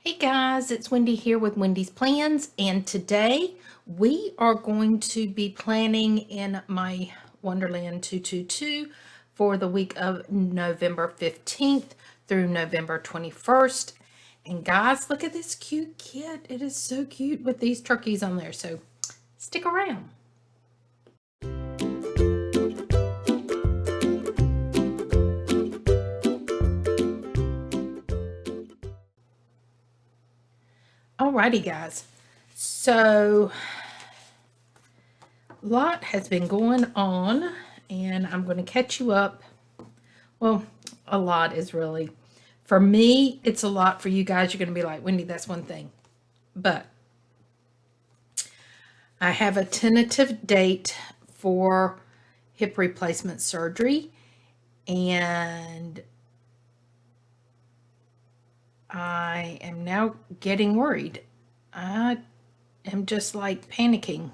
Hey guys, it's Wendy here with Wendy's Plans, and today we are going to be planning in my Wonderland 222 for the week of November 15th through November 21st. And guys, look at this cute kit. It is so cute with these turkeys on there, so stick around. Alrighty guys, so a lot has been going on and I'm going to catch you up. Well, a lot is really, for me, it's a lot. For you guys, you're going to be like, Wendy, that's one thing. But I have a tentative date for hip replacement surgery, and I am now getting worried. I am just like panicking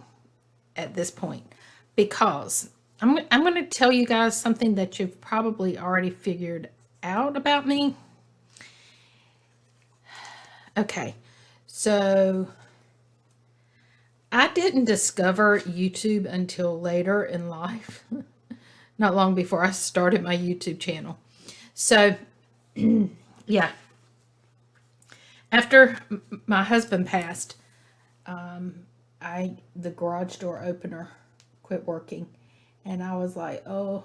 at this point because I'm going to tell you guys something that you've probably already figured out about me. Okay, so I didn't discover YouTube until later in life, not long before I started my YouTube channel. So, yeah, after my husband passed, the garage door opener quit working, and I was like, oh,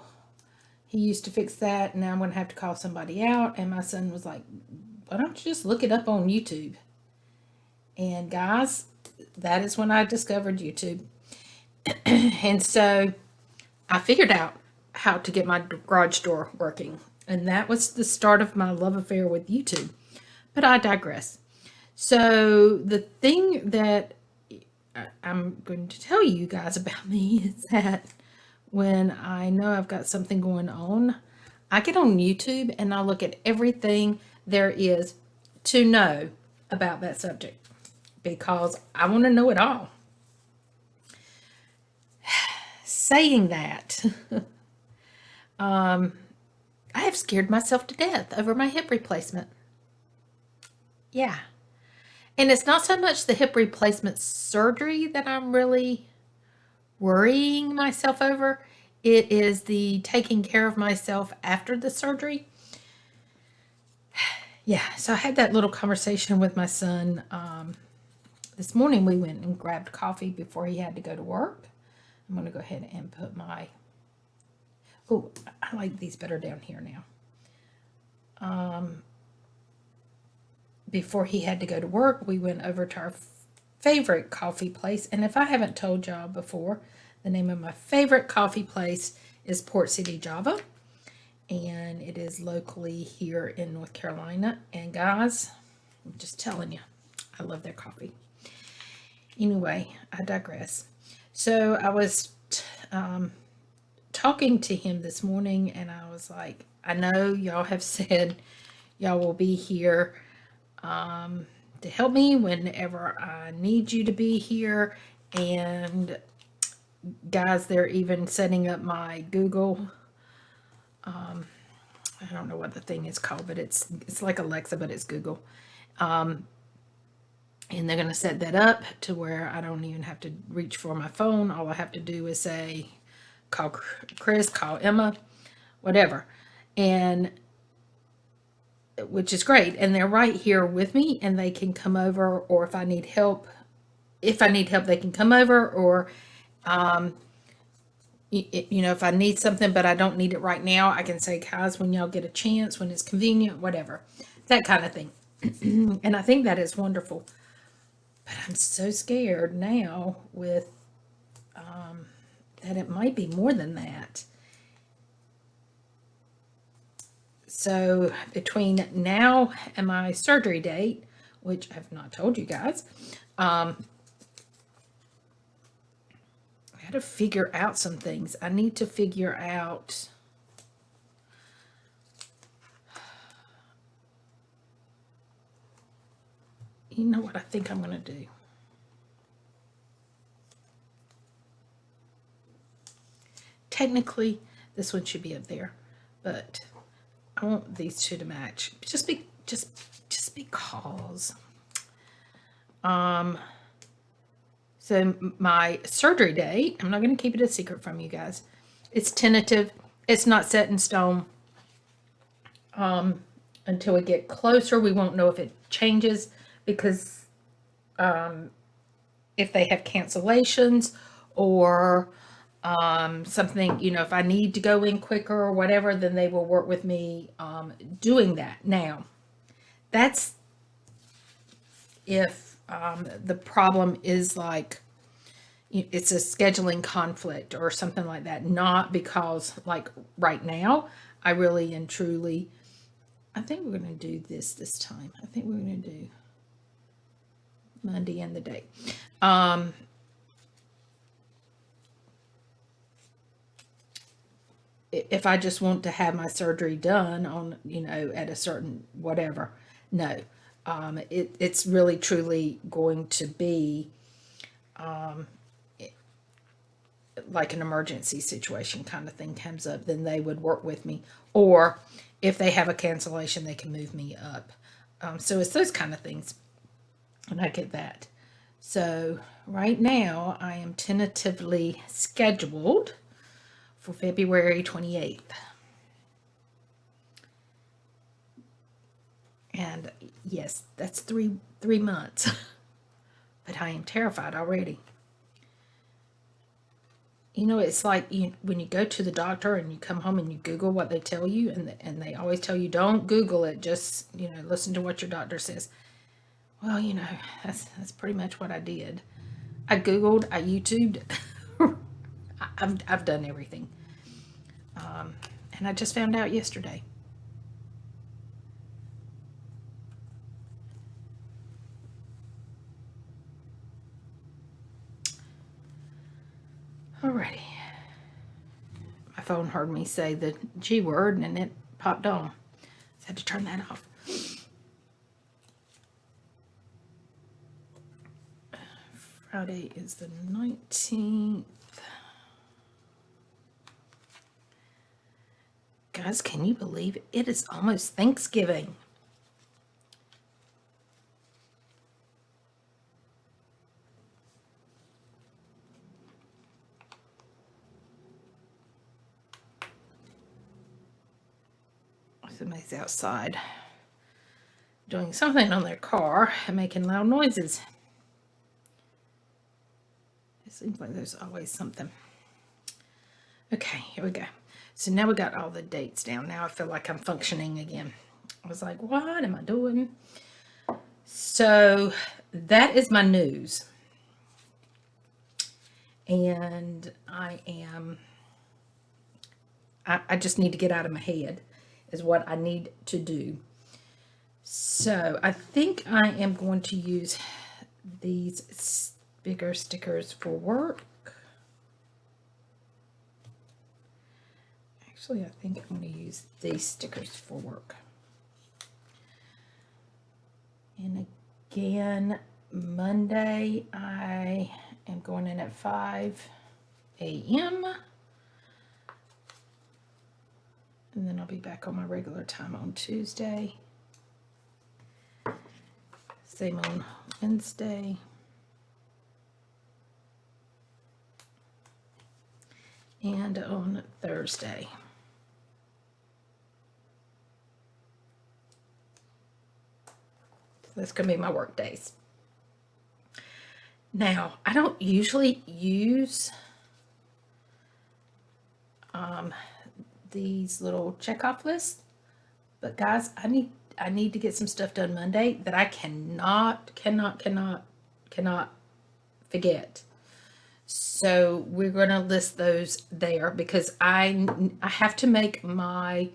he used to fix that, and now I'm going to have to call somebody out. And my son was like, why don't you just look it up on YouTube? And guys, that is when I discovered YouTube. And so I figured out how to get my garage door working. And that was the start of my love affair with YouTube. But I digress. So the thing that I'm going to tell you guys about me is that when I know I've got something going on, I get on YouTube and I look at everything there is to know about that subject because I want to know it all. Saying that, I have scared myself to death over my hip replacement. Yeah. And it's not so much the hip replacement surgery that I'm really worrying myself over. It is the taking care of myself after the surgery. Yeah, so I had that little conversation with my son. This morning we went and grabbed coffee before he had to go to work. I'm going to go ahead and put my... Oh, I like these better down here now. Before he had to go to work, we went over to our favorite coffee place. And if I haven't told y'all before, the name of my favorite coffee place is Port City Java. And it is locally here in North Carolina. And guys, I'm just telling you, I love their coffee. Anyway, I digress. So I was talking to him this morning, and I was like, I know y'all have said y'all will be here to help me whenever I need you to be here. And guys, they're even setting up my Google. I don't know what the thing is called, but it's like Alexa, but it's Google. And they're going to set that up to where I don't even have to reach for my phone. All I have to do is say, call Chris, call Emma, whatever. And which is great. And they're right here with me, and they can come over, or if I need help, they can come over, or, if I need something, but I don't need it right now, I can say, guys, when y'all get a chance, when it's convenient, whatever, that kind of thing. And I think that is wonderful. But I'm so scared now with that it might be more than that. So between now and my surgery date, which I've not told you guys, I had to figure out some things. I need to figure out you know what I think I'm going to do. Technically, this one should be up there, but I want these two to match. Just because. So my surgery date, I'm not going to keep it a secret from you guys. It's tentative. It's not set in stone. Until we get closer, we won't know if it changes, because if they have cancellations or something, if I need to go in quicker or whatever, then they will work with me doing that. Now, that's if the problem is like it's a scheduling conflict or something like that, not because like right now I really and truly, I think we're going to do this time. I think we're going to do Monday and the date. If I just want to have my surgery done on, at a certain whatever, no. It's really truly going to be like an emergency situation kind of thing comes up, then they would work with me. Or if they have a cancellation, they can move me up. So it's those kind of things. And I get that. So right now I am tentatively scheduled for February 28th. And yes, that's three months. But I am terrified already. It's like when you go to the doctor and you come home and you Google what they tell you, and they always tell you, don't Google it, just, listen to what your doctor says. Well, that's pretty much what I did. I Googled, I YouTubed, I've done everything. And I just found out yesterday. Alrighty. My phone heard me say the G word and it popped on. So I had to turn that off. Friday is the 19th. Guys, can you believe it? It is almost Thanksgiving. Somebody's outside doing something on their car and making loud noises. It seems like there's always something. Okay, here we go. So now we got all the dates down. Now I feel like I'm functioning again. I was like, what am I doing? So that is my news. And I just need to get out of my head is what I need to do. So I think I am going to use these bigger stickers for work. Actually, I think I'm going to use these stickers for work. And again, Monday, I am going in at 5 a.m. And then I'll be back on my regular time on Tuesday. Same on Wednesday. And on Thursday. So that's going to be my work days. Now, I don't usually use these little checkoff lists, but guys, I need to get some stuff done Monday that I cannot forget. So we're going to list those there because I have to make my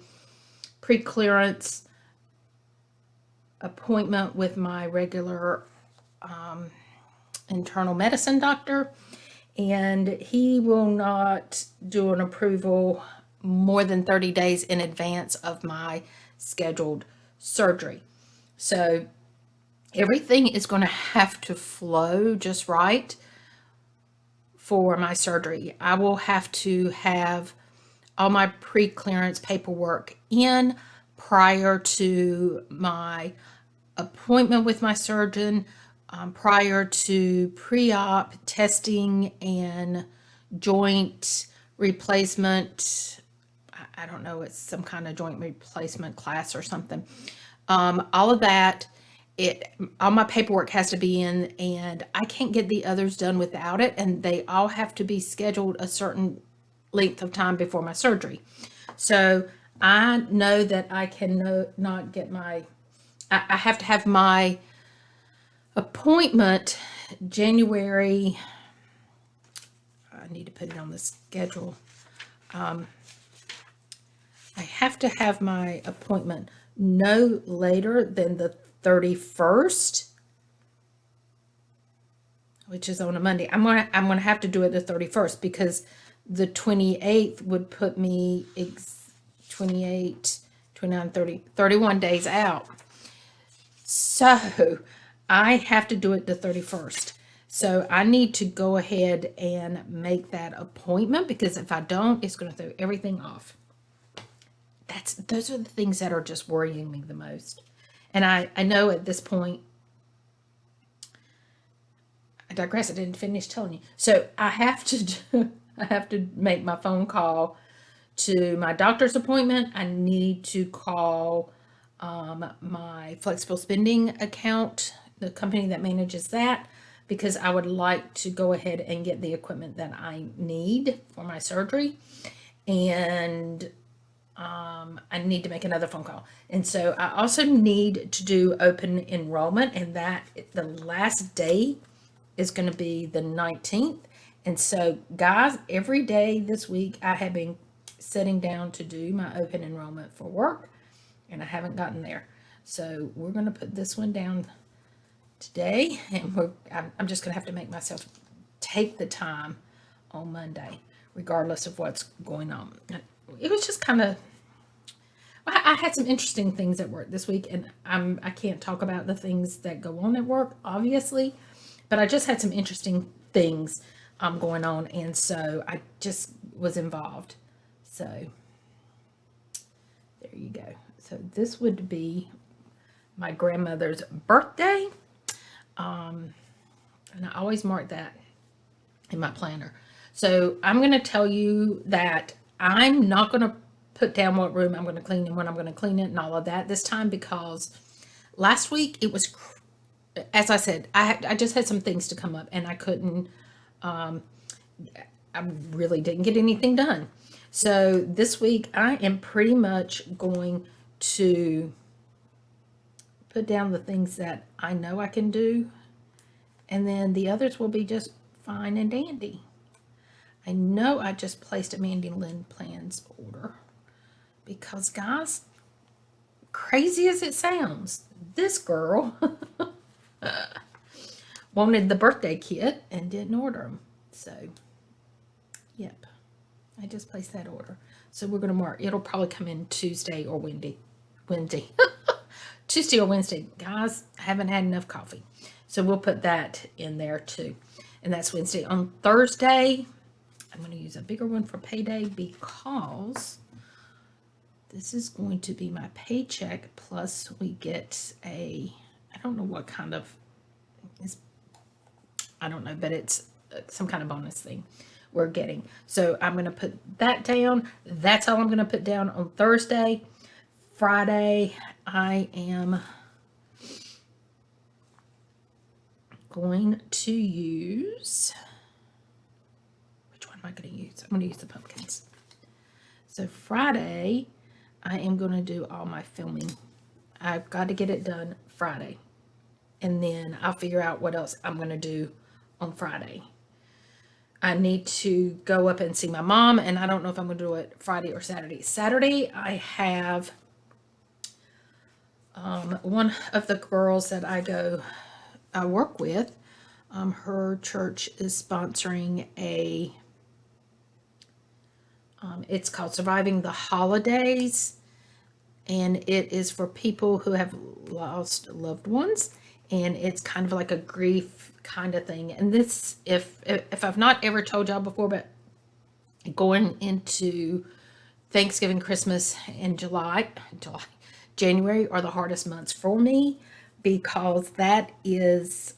pre-clearance appointment with my regular internal medicine doctor, and he will not do an approval more than 30 days in advance of my scheduled surgery. So everything is going to have to flow just right for my surgery. I will have to have all my pre-clearance paperwork in prior to my appointment with my surgeon, prior to pre-op testing and joint replacement. I don't know, it's some kind of joint replacement class or something. All of that, all my paperwork has to be in, and I can't get the others done without it, and they all have to be scheduled a certain length of time before my surgery. So I know that I can not get I have to have my appointment January. I need to put it on the schedule. I have to have my appointment no later than the 31st, which is on a Monday. I'm gonna have to do it the 31st because the 28th would put me 28, 29, 30, 31 days out. So I have to do it the 31st. So I need to go ahead and make that appointment, because if I don't, it's going to throw everything off. Those are the things that are just worrying me the most. And I know at this point, I digress. I didn't finish telling you. So I have to make my phone call to my doctor's appointment. I need to call my flexible spending account, the company that manages that, because I would like to go ahead and get the equipment that I need for my surgery. And I need to make another phone call. And so I also need to do open enrollment, and that the last day is going to be the 19th. And so, guys, every day this week I have been sitting down to do my open enrollment for work, and I haven't gotten there. So we're going to put this one down today, and I'm just going to have to make myself take the time on Monday, regardless of what's going on. It was just kind of, I had some interesting things at work this week, and I can't talk about the things that go on at work, obviously, but I just had some interesting things going on, and so I just was involved. So there you go. So this would be my grandmother's birthday. And I always mark that in my planner. So I'm going to tell you that I'm not going to put down what room I'm going to clean and when I'm going to clean it and all of that this time, because last week it was, as I said, I just had some things to come up, and I couldn't, I really didn't get anything done. So this week I am pretty much going to put down the things that I know I can do, and then the others will be just fine and dandy. I know I just placed a Mandy Lynn Plans order because, guys, crazy as it sounds, this girl wanted the birthday kit and didn't order them. So, yep, I just placed that order. So we're going to mark, it'll probably come in Tuesday or Wednesday. Tuesday or Wednesday. Guys, I haven't had enough coffee. So we'll put that in there too. And that's Wednesday. On Thursday, I'm going to use a bigger one for payday, because this is going to be my paycheck, plus we get I don't know what kind of, I don't know, but it's some kind of bonus thing we're getting. So I'm going to put that down. That's all I'm going to put down on Thursday. Friday, I am going to use, which one am I going to use? I'm going to use the pumpkins. So Friday, I am going to do all my filming. I've got to get it done Friday, and then I'll figure out what else I'm going to do on Friday. I need to go up and see my mom, and I don't know if I'm going to do it Friday or Saturday. Saturday, I have one of the girls that I work with, her church is sponsoring it's called Surviving the Holidays, and it is for people who have lost loved ones, and it's kind of like a grief kind of thing. And this, if I've not ever told y'all before, but going into Thanksgiving, Christmas, and January are the hardest months for me, because that is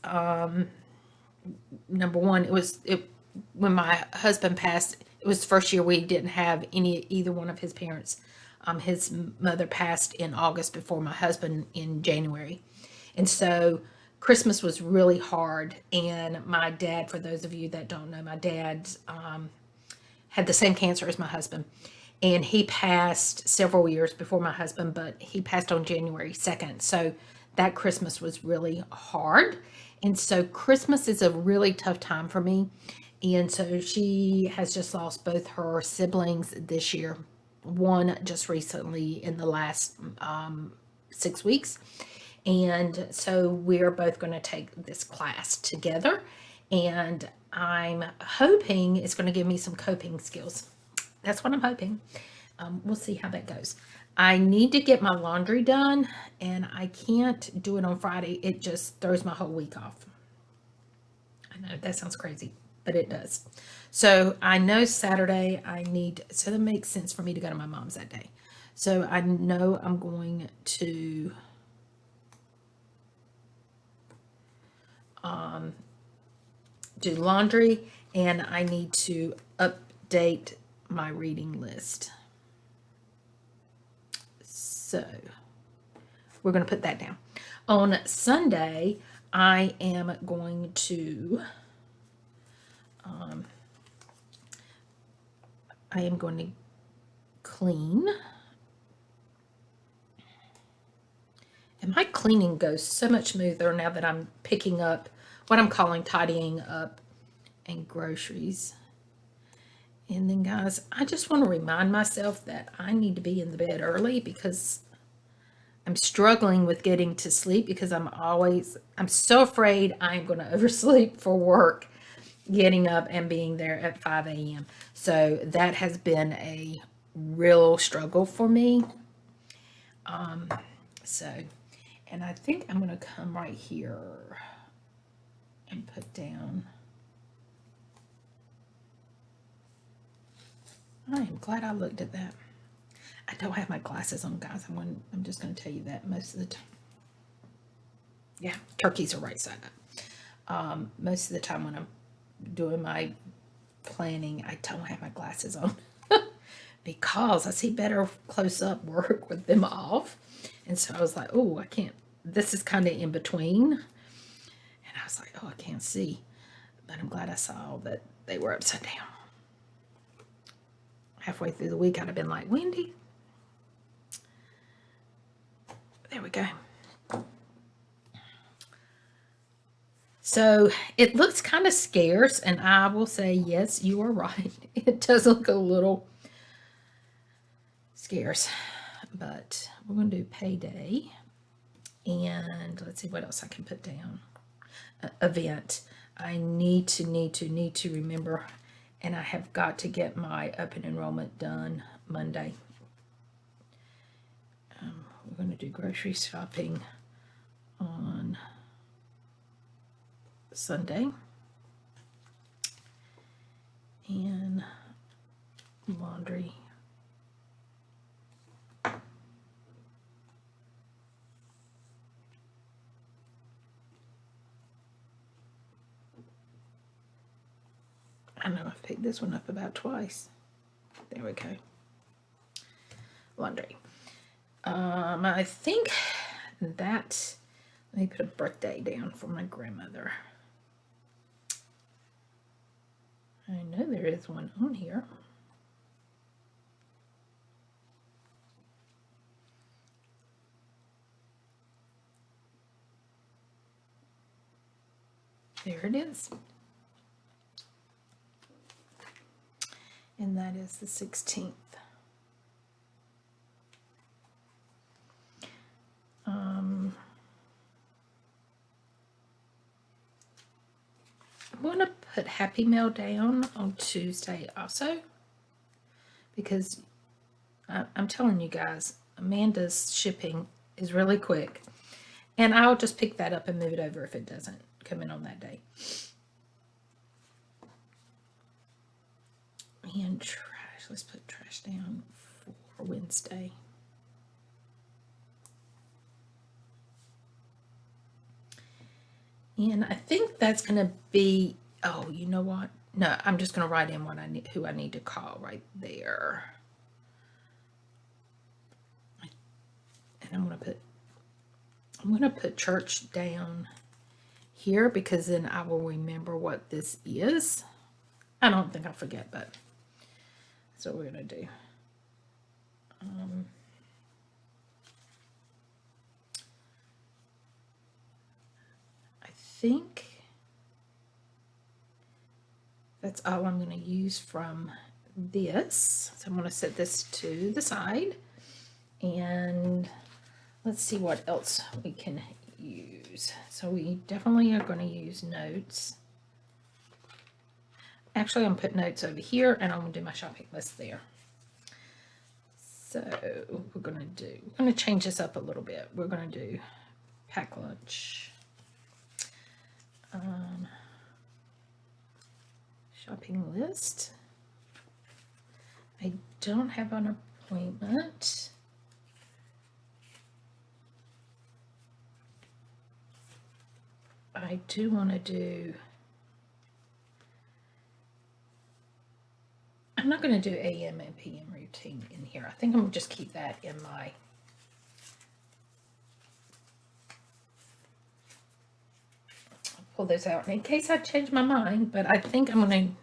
number one. When my husband passed. It was the first year we didn't have either one of his parents. His mother passed in August before my husband in January, and so Christmas was really hard. And my dad, for those of you that don't know, my dad had the same cancer as my husband. And he passed several years before my husband, but he passed on January 2nd. So that Christmas was really hard. And so Christmas is a really tough time for me. And so she has just lost both her siblings this year. One just recently in the last 6 weeks. And so we're both going to take this class together. And I'm hoping it's going to give me some coping skills. That's what I'm hoping. We'll see how that goes. I need to get my laundry done, and I can't do it on Friday. It just throws my whole week off. I know that sounds crazy, but it does. So I know Saturday so that makes sense for me to go to my mom's that day. So I know I'm going to do laundry, and I need to update my reading list. So we're going to put that down. On Sunday, I am going to clean. And my cleaning goes so much smoother now that I'm picking up what I'm calling tidying up and groceries. And then, guys, I just want to remind myself that I need to be in the bed early because I'm struggling with getting to sleep because I'm so afraid I'm going to oversleep for work, getting up and being there at 5 a.m. So that has been a real struggle for me. And I think I'm going to come right here and put down. I am glad I looked at that. I don't have my glasses on, guys. I'm just going to tell you that most of the time. Yeah, turkeys are right side up. Most of the time when I'm doing my planning, I don't have my glasses on because I see better close up work with them off. And so I was like, oh, I can't. This is kind of in between. And I was like, oh, I can't see. But I'm glad I saw that they were upside down. Halfway through the week, I'd have been like, Wendy. There we go. So it looks kind of scarce, and I will say, yes, you are right. It does look a little scarce, but we're going to do payday. And let's see what else I can put down. Event. I need to remember, and I have got to get my open enrollment done Monday. We're going to do grocery shopping on Sunday. And laundry. I know I've picked this one up about twice. There we go. Laundry. I think that, let me put a birthday down for my grandmother. I know there is one on here. There it is. And that is the 16th. I'm going to put Happy Mail down on Tuesday also, because I'm telling you guys, Amanda's shipping is really quick, and I'll just pick that up and move it over if it doesn't come in on that day. And trash, let's put trash down for Wednesday. And I think that's going to be, oh, you know what? No, I'm just going to write in what I need, who I need to call right there. And I'm going to put church down here because then I will remember what this is. I don't think I'll forget, but that's what we're going to do. I think that's all I'm going to use from this. So I'm going to set this to the side, and let's see what else we can use. So we definitely are going to use notes. Actually, I'm putting notes over here, and I'm going to do my shopping list there. So we're going to change this up a little bit. We're going to do pack lunch. Shopping list. I don't have an appointment. I do want to do, I'm not going to do AM and PM routine in here. I think I'm going to just keep that in my pull those out in case I change my mind, but I think I'm going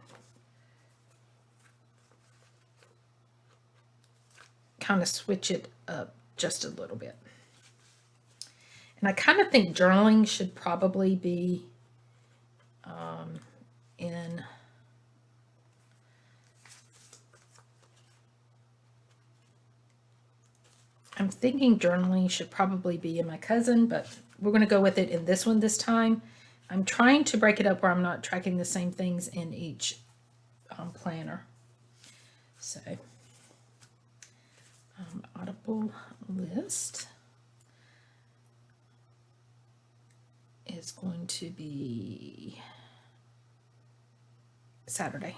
to kind of switch it up just a little bit. And I kind of think journaling should probably be in I'm thinking journaling should probably be in my cousin, but we're going to go with it in this one this time. I'm trying to break it up where I'm not tracking the same things in each planner. So, Audible list is going to be Saturday.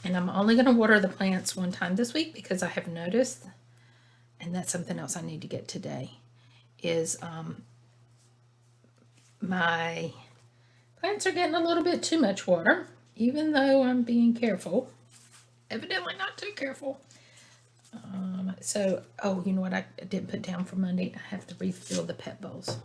And I'm only going to water the plants one time this week because I have noticed, and that's something else I need to get today, is my plants are getting a little bit too much water, even though I'm being careful. Evidently not too careful. So, oh, you know what I didn't put down for Monday? I have to refill the pet bowls.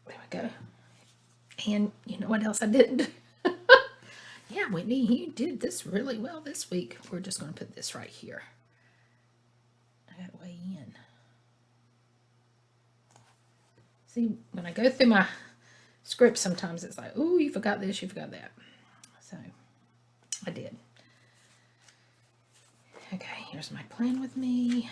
There we go. And you know what else I didn't? Yeah, Whitney, you did this really well this week. We're just going to put this right here. I got to weigh in. See, when I go through my script, sometimes it's like, ooh, you forgot this, you forgot that. So, I did. Okay, here's my plan with me.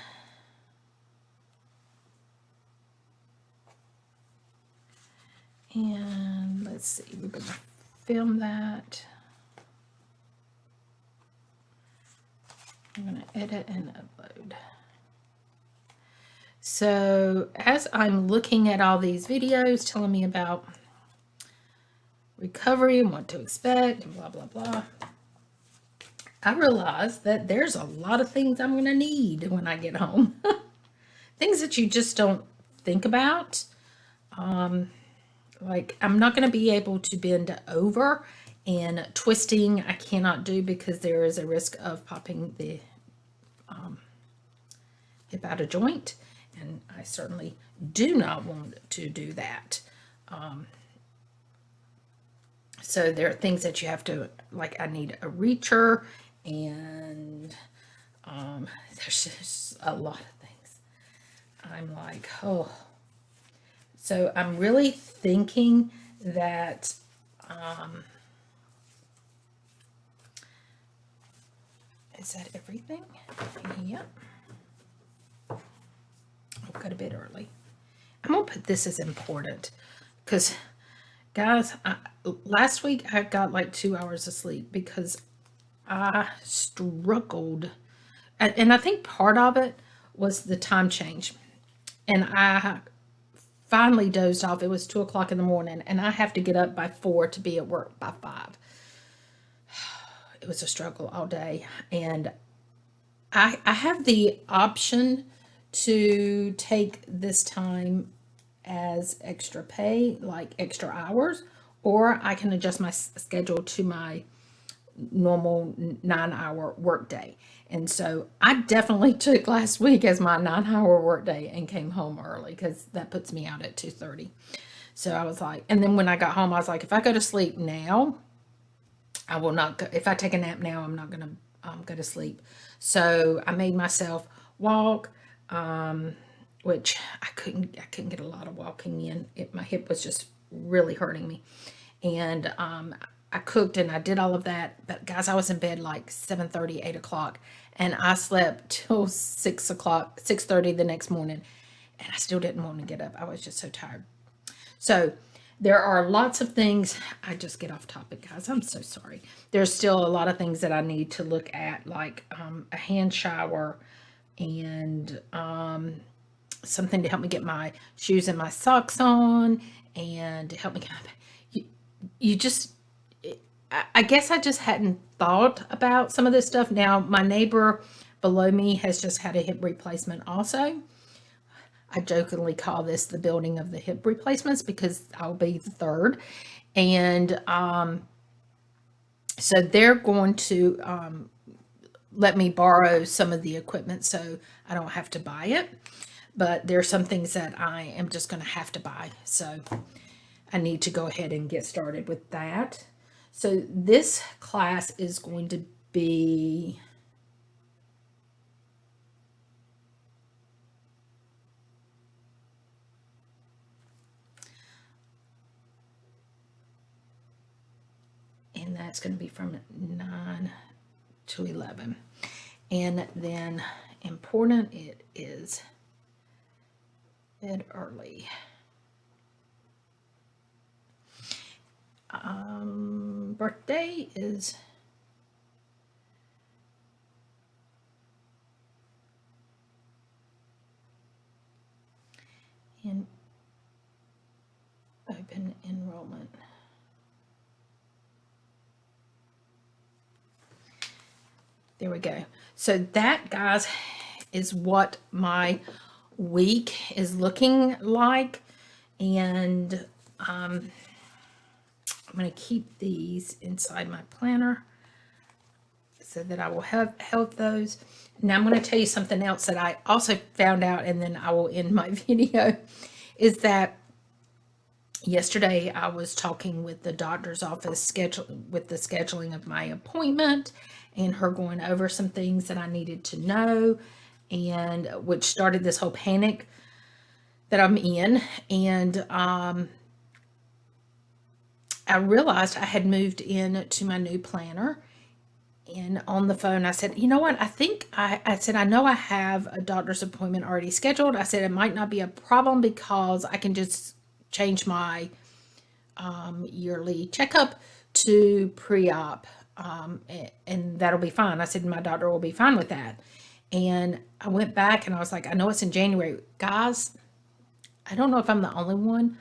And let's see, we're going to film that. I'm going to edit and upload. So as I'm looking at all these videos telling me about recovery and what to expect and blah, blah, blah, I realized that there's a lot of things I'm going to need when I get home. Things that you just don't think about. Like I'm not going to be able to bend over, and twisting I cannot do because there is a risk of popping the hip out of joint, and I certainly do not want to do that. So there are things that you have to, like I need a reacher, and there's just a lot of things. I'm like, oh. So I'm really thinking that is that everything? Yep. I'll go to bed early. I'm going to put this as important because, guys, last week I got like 2 hours of sleep because I struggled. And I think part of it was the time change. And I finally dozed off. It was 2 o'clock in the morning, and I have to get up by 4 to be at work by 5. It was a struggle all day. And I have the option to take this time as extra pay, like extra hours, or I can adjust my schedule to my normal 9-hour workday. And so I definitely took last week as my 9-hour workday and came home early because that puts me out at 2:30. So I was like, and then when I got home, I was like, if I go to sleep now, I will not go. If I take a nap now, I'm not going to go to sleep. So I made myself walk, which I couldn't get a lot of walking in. My hip was just really hurting me. And I cooked and I did all of that. But guys, I was in bed like 7:30, 8 o'clock. And I slept till 6 o'clock, 6:30 the next morning. And I still didn't want to get up. I was just so tired. So there are lots of things. I just get off topic, guys. I'm so sorry. There's still a lot of things that I need to look at, like a hand shower and something to help me get my shoes and my socks on and to help me kind of, you just, I guess I just hadn't thought about some of this stuff. Now, my neighbor below me has just had a hip replacement also. I jokingly call this the building of the hip replacements because I'll be the third. And so they're going to let me borrow some of the equipment so I don't have to buy it. But there's some things that I am just going to have to buy. So I need to go ahead and get started with that. So this class is going to be... and that's going to be from 9 to 11. And then important, it is bed early. Birthday is in open enrollment. There we go. So that, guys, is what my week is looking like. And I'm going to keep these inside my planner so that I will have those. Now I'm going to tell you something else that I also found out, and then I will end my video, is that yesterday I was talking with the doctor's office with the scheduling of my appointment, and her going over some things that I needed to know, and which started this whole panic that I'm in. And I realized I had moved in to my new planner, and on the phone I said, you know what, I said, I know I have a doctor's appointment already scheduled. I said, it might not be a problem because I can just change my yearly checkup to pre-op. And that'll be fine. I said, my doctor will be fine with that. And I went back and I was like, I know it's in January. Guys, I don't know if I'm the only one,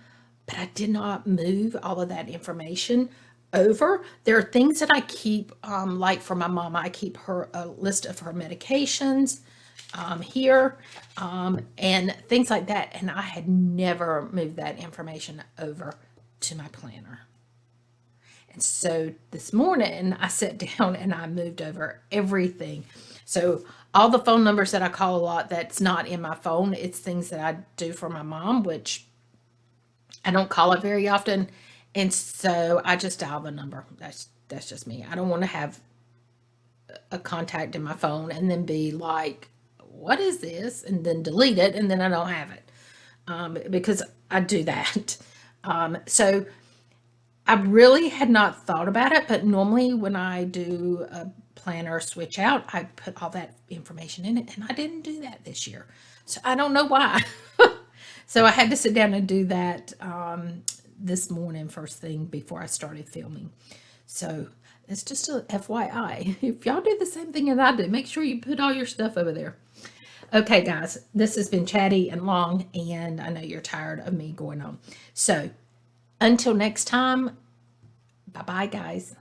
but I did not move all of that information over. There are things that I keep, like for my mama, I keep her a list of her medications here, and things like that. And I had never moved that information over to my planner. And so this morning I sat down and I moved over everything. So all the phone numbers that I call a lot, that's not in my phone. It's things that I do for my mom, which I don't call it very often. And so I just dial the number. That's just me. I don't want to have a contact in my phone and then be like, what is this? And then delete it. And then I don't have it, because I do that. So I really had not thought about it, but normally when I do a planner switch out, I put all that information in it, and I didn't do that this year. So I don't know why. So I had to sit down and do that this morning, first thing before I started filming. So it's just a FYI. If y'all do the same thing as I do, make sure you put all your stuff over there. Okay, guys, this has been chatty and long, and I know you're tired of me going on. So until next time, bye bye, guys.